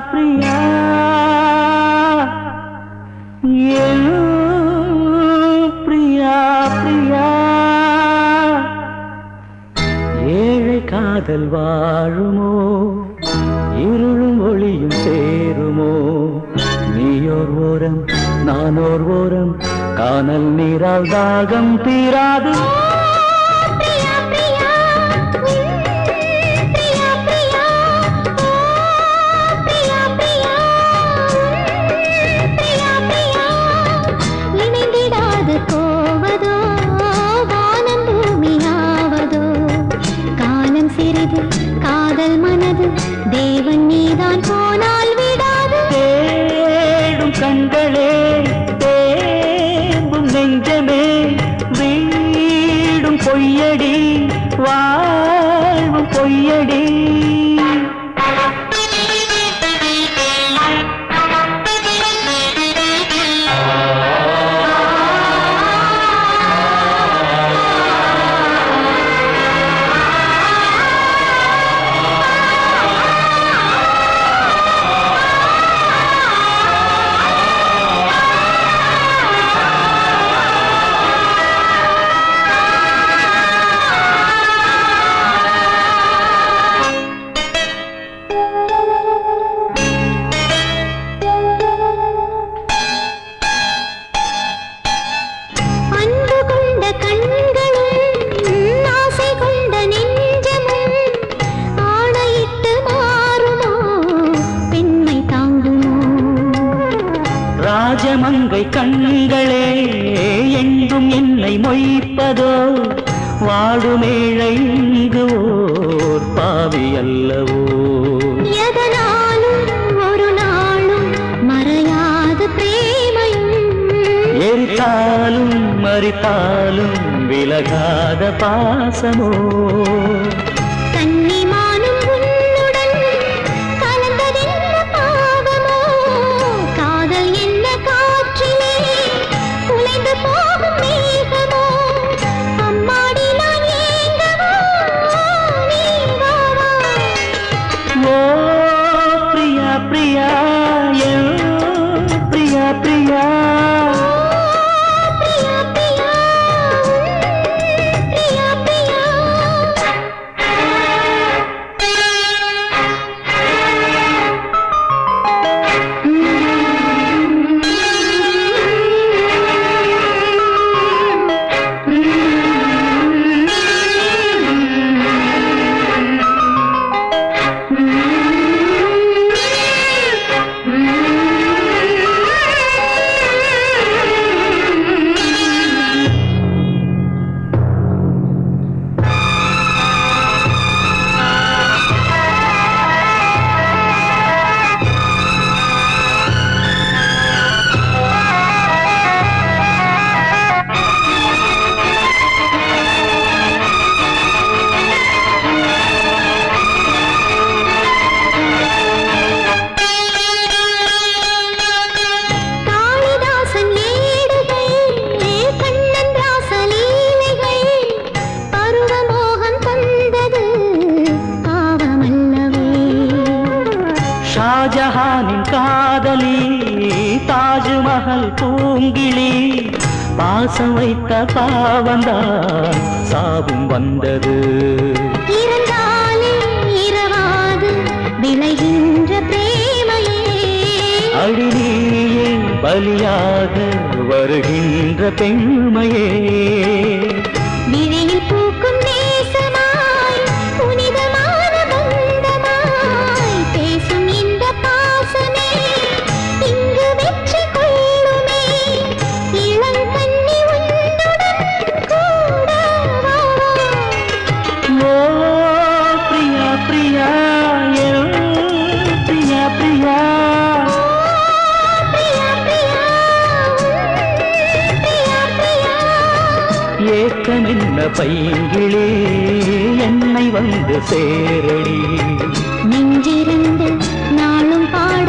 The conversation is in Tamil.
பிரியா என் பிரியா பிரியா ஏழை காதல் வாழுமோ இருளும் ஒளியும் சேருமோ நீயோர் ஓரம் நானோர் ஓரம் கானல் நீரால் தாகம் தீராது காதல் மனது தேவன் நீதான் போனால் விடாது தேடும் கண்களே தேம்பும் நெஞ்சமே வீடும் பொய்யடி வாழ்வும் பொய்யடி ராஜமங்கை கண்களே எங்கும் என்னை மொய்ப்பதோ வாடுமேழை இங்கு ஓர் பாவி அல்லவோ எதனாலும் ஒரு நாளும் மறையாத பிரேமையும் எரித்தாலும் மறித்தாலும் விலகாத பாசமோ பிரியா பிரியா பிரியா ஷாஜஹானின் காதலி தாஜ்மஹல் பூங்கிளி பாசம் வைத்த பாவந்தான் சாபம் வந்தது இருந்தாலே இரவாது விளைகின்ற பிரேமையே அடிநீயே பலியாக வருகின்ற பெண்மையே விழியில் பூக்கும் நேசமாய் புனிதமான பந்தமாய் பேசும் இந்த பாசமே இங்கு வெற்றி கொள்ளுமே இளங்கண்ணி உன்னுடன் கூட ஓ பிரியா பிரியா பிரியா பிரியா ஏக்கமின்ன பைங்கிளே என்னை வந்து சேரடி நெஞ்சிருந்து நாளும் பாட